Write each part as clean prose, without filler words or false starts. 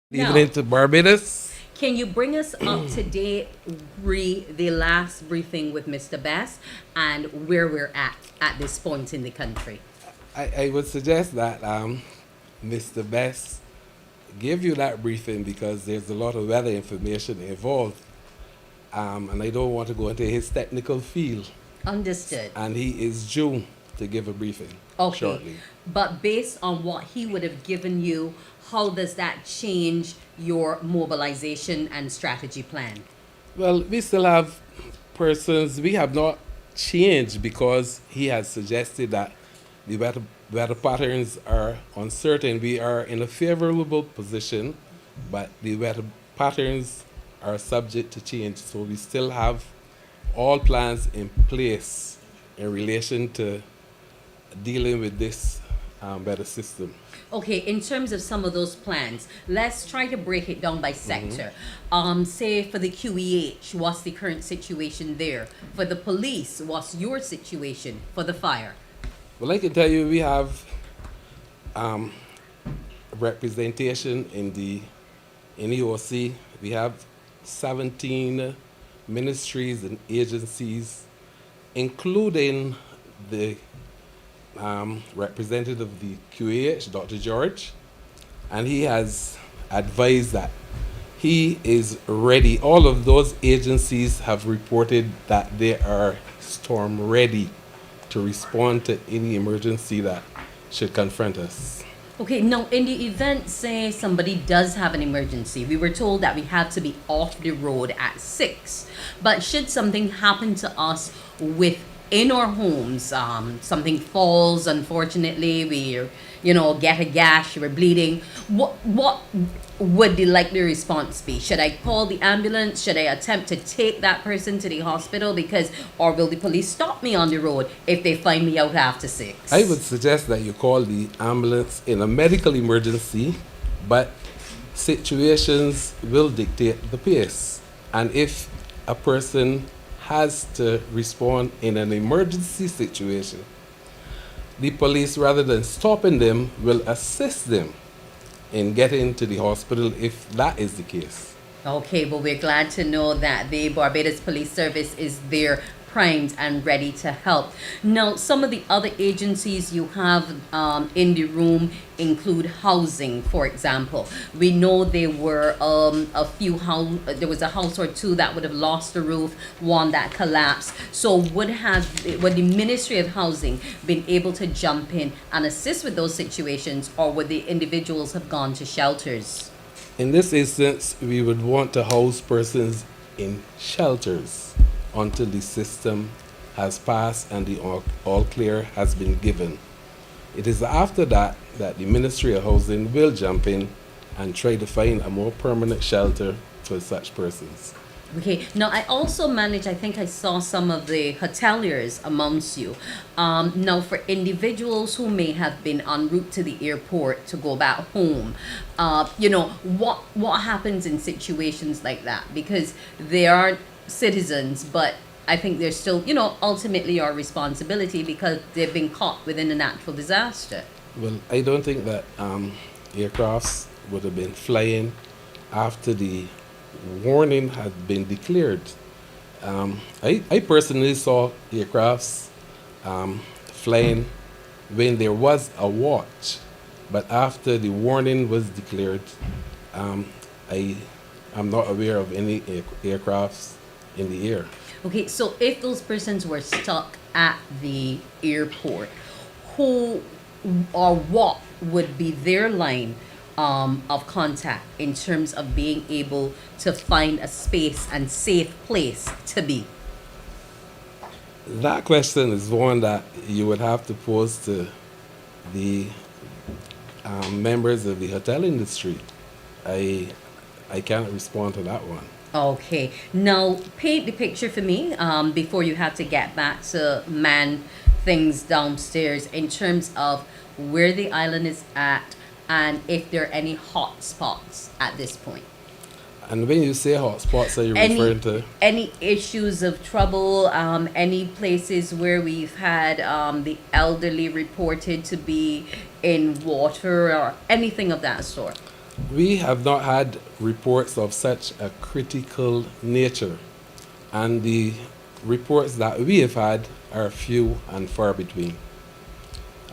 Evening Now, to Barbados. can you bring us up to date the last briefing with Mr. Best and where we're at this point in the country? I would suggest that Mr. Best give you that briefing because there's a lot of weather information involved. And I don't want to go into his technical field. Understood. And he is due to give a briefing Okay. shortly. But based on what he would have given you, how does that change your mobilization and strategy plan? Well, we still have persons, we have not changed because he has suggested that the weather patterns are uncertain. We are in a favorable position, but the weather patterns are subject to change. So we still have all plans in place in relation to dealing with this weather system. Okay, in terms of some of those plans, let's try to break it down by sector. Say for the QEH, what's the current situation there? For the police, what's your situation for the fire? Well, I can tell you we have representation in the EOC. We have 17 ministries and agencies, including the representative of the QAH, Dr. George, and he has advised that he is ready. All of those agencies have reported that they are storm ready to respond to any emergency that should confront us. Okay, now in the event, say somebody does have an emergency, we were told that we had to be off the road at 6. But should something happen to us within our homes, something falls, unfortunately, we, get a gash, we're bleeding, what would the likely response be? Should I call the ambulance? Should I attempt to take that person to the hospital? Or will the police stop me on the road if they find me out after 6? I would suggest that you call the ambulance in a medical emergency, but situations will dictate the pace. And if a person has to respond in an emergency situation, the police, rather than stopping them, will assist them in getting to the hospital if that is the case. Okay, but we're glad to know that the Barbados Police Service is there, primed and ready to help. Now, some of the other agencies you have in the room include housing, for example. We know there were there was a house or two that would have lost the roof, one that collapsed. So would the Ministry of Housing been able to jump in and assist with those situations, or would the individuals have gone to shelters? In this instance, we would want to house persons in shelters until the system has passed and the all clear has been given. It is after that that the Ministry of Housing will jump in and try to find a more permanent shelter for such persons. Okay. Now, I think I saw some of the hoteliers amongst you. Now, for individuals who may have been en route to the airport to go back home, what happens in situations like that? Because they aren't citizens, but I think they're still, ultimately our responsibility because they've been caught within a natural disaster. Well, I don't think that aircrafts would have been flying after the warning had been declared. I personally saw aircrafts flying when there was a watch, but after the warning was declared, I am not aware of any aircrafts in the air. Okay, so if those persons were stuck at the airport, who or what would be their line of contact in terms of being able to find a space and safe place to be? That question is one that you would have to pose to the members of the hotel industry. I I cannot respond to that one. Okay, now paint the picture for me before you have to get back to man things downstairs in terms of where the island is at and if there are any hot spots at this point. And when you say hotspots, are you Any referring to? any issues of trouble, any places where we've had the elderly reported to be in water or anything of that sort? We have not had reports of such a critical nature, and the reports that we have had are few and far between.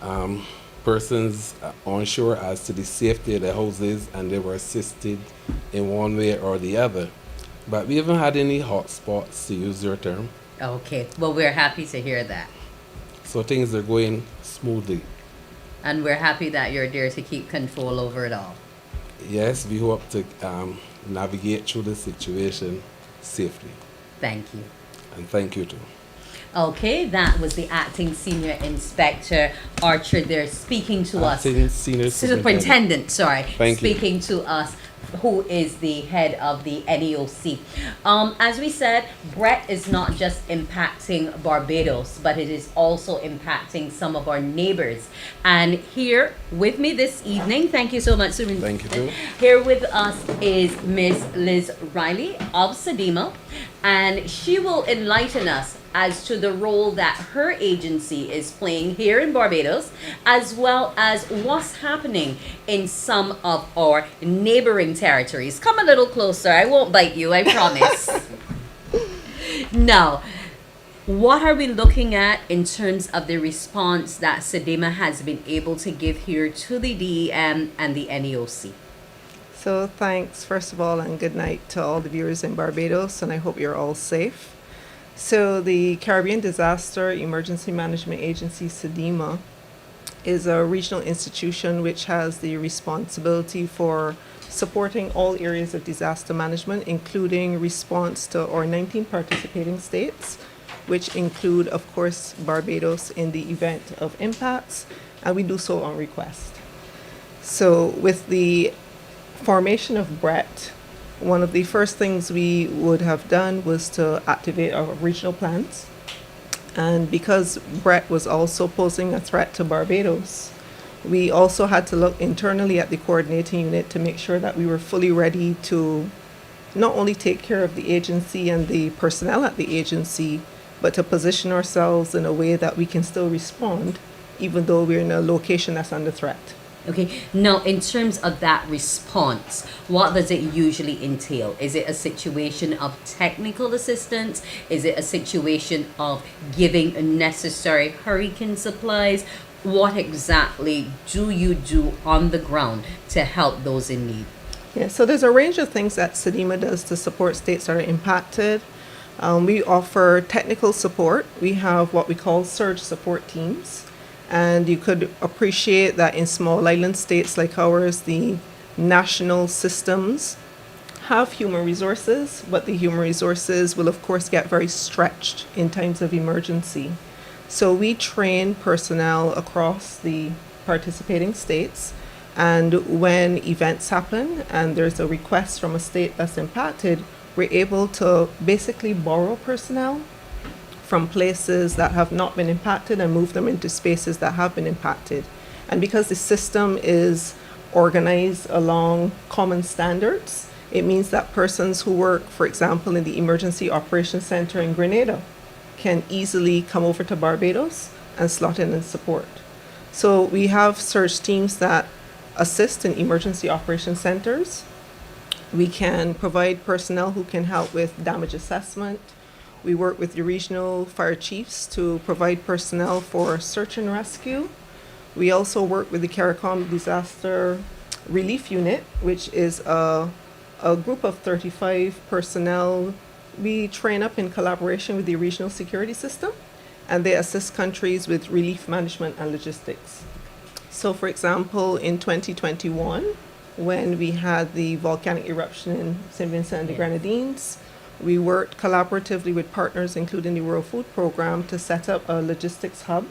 Um, Persons unsure as to the safety of their houses, and they were assisted in one way or the other. But we haven't had any hot spots, to use your term, Okay, well, we're happy to hear that. so things are going smoothly. And we're happy that you're there to keep control over it all. Yes, we hope to navigate through the situation safely. Thank you. And thank you too. Okay, that was the acting senior inspector Archer there speaking to us. Acting Senior Superintendent, sorry, Thank you. speaking to us, who is the head of the NEOC. As we said, Bret is not just impacting Barbados, but it is also impacting some of our neighbors. And here with me this evening, thank you so much, Superintendent. Thank you, too. Here with us is Ms. Liz Riley of SEDEMA, and she will enlighten us as to the role that her agency is playing here in Barbados, as well as what's happening in some of our neighboring territories. Come a little closer. I won't bite you, I promise. Now, what are we looking at in terms of the response that SEDEMA has been able to give here to the DEM and the NEOC? So thanks, first of all, and good night to all the viewers in Barbados, and I hope you're all safe. So the Caribbean Disaster Emergency Management Agency, SEDEMA, is a regional institution which has the responsibility for supporting all areas of disaster management, including response to our 19 participating states, which include, of course, Barbados in the event of impacts, and we do so on request. So with the formation of Bret, one of the first things we would have done was to activate our regional plans. And because Bret was also posing a threat to Barbados, we also had to look internally at the coordinating unit to make sure that we were fully ready to not only take care of the agency and the personnel at the agency, but to position ourselves in a way that we can still respond, even though we're in a location that's under threat. Okay, now in terms of that response, what does it usually entail? Is it a situation of technical assistance? Is it a situation of giving necessary hurricane supplies? What exactly do you do on the ground to help those in need? Yeah, so there's a range of things that SEDEMA does to support states that are impacted. We offer technical support. We have what we call surge support teams. And you could appreciate that in small island states like ours, the national systems have human resources, but the human resources will, of course, get very stretched in times of emergency. So we train personnel across the participating states, and when events happen and there's a request from a state that's impacted, we're able to basically borrow personnel from places that have not been impacted and move them into spaces that have been impacted. And because the system is organized along common standards, it means that persons who work, for example, in the Emergency Operations Center in Grenada can easily come over to Barbados and slot in and support. So we have surge teams that assist in emergency operations centers. We can provide personnel who can help with damage assessment. We work with the regional fire chiefs to provide personnel for search and rescue. We also work with the CARICOM Disaster Relief Unit, which is a group of 35 personnel. We train up in collaboration with the regional security system, and they assist countries with relief management and logistics. So, for example, in 2021, when we had the volcanic eruption in St. Vincent and the Grenadines, we worked collaboratively with partners, including the World Food Program, to set up a logistics hub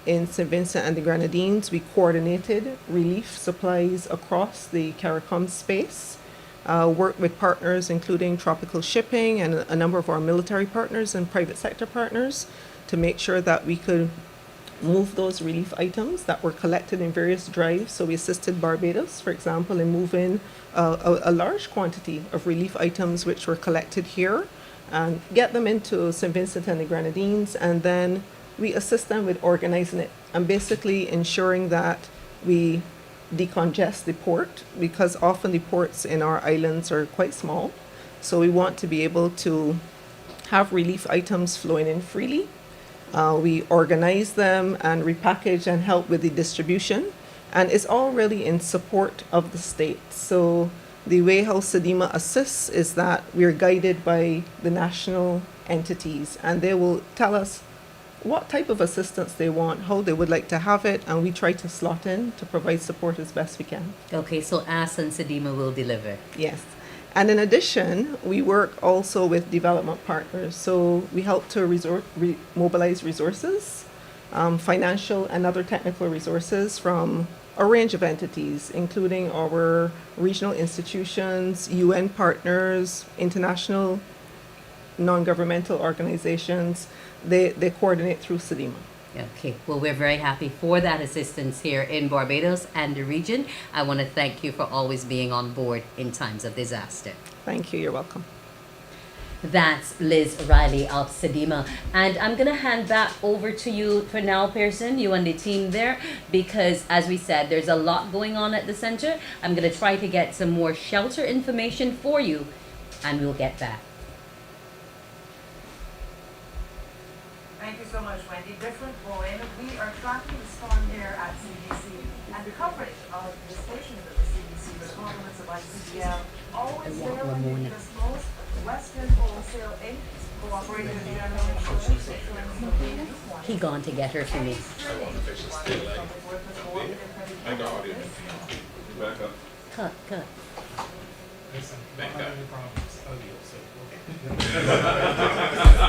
in St. Vincent and the Grenadines. We coordinated relief supplies across the CARICOM space, worked with partners, including Tropical Shipping and a number of our military partners and private sector partners, to make sure that we could move those relief items that were collected in various drives. So we assisted Barbados, for example, in moving a large quantity of relief items which were collected here and get them into St. Vincent and the Grenadines, and then we assist them with organizing it and basically ensuring that we decongest the port, because often the ports in our islands are quite small. So we want to be able to have relief items flowing in freely. We organize them and repackage and help with the distribution. And it's all really in support of the state. So the way how SEDIMA assists is that we're guided by the national entities, and they will tell us what type of assistance they want, how they would like to have it, and we try to slot in to provide support as best we can. Okay, so AS and SEDIMA will deliver. Yes. And in addition, we work also with development partners. So we help to mobilize resources, financial and other technical resources from a range of entities, including our regional institutions, UN partners, international non-governmental organizations. They coordinate through SEDIMA. Okay, well, we're very happy for that assistance here in Barbados and the region. I want to thank you for always being on board in times of disaster. Thank you. You're welcome. That's Liz Riley of SEDIMA. And I'm going to hand that over to you for now, Pearson, you and the team there, because as we said, there's a lot going on at the center. I'm going to try to get some more shelter information for you, and we'll get back. Thank you so much, Wendy. Different point. We are tracking the storm here at CBC, and the coverage of the stations at the CBC, the compliments of ICBL, always there when you need us most. Western Wholesale Inc. cooperating with the General Insurance Insurance. He gone to get her for me. I got audio. Back up. Cut. Listen, Back not up. having any problems. Audio, so okay.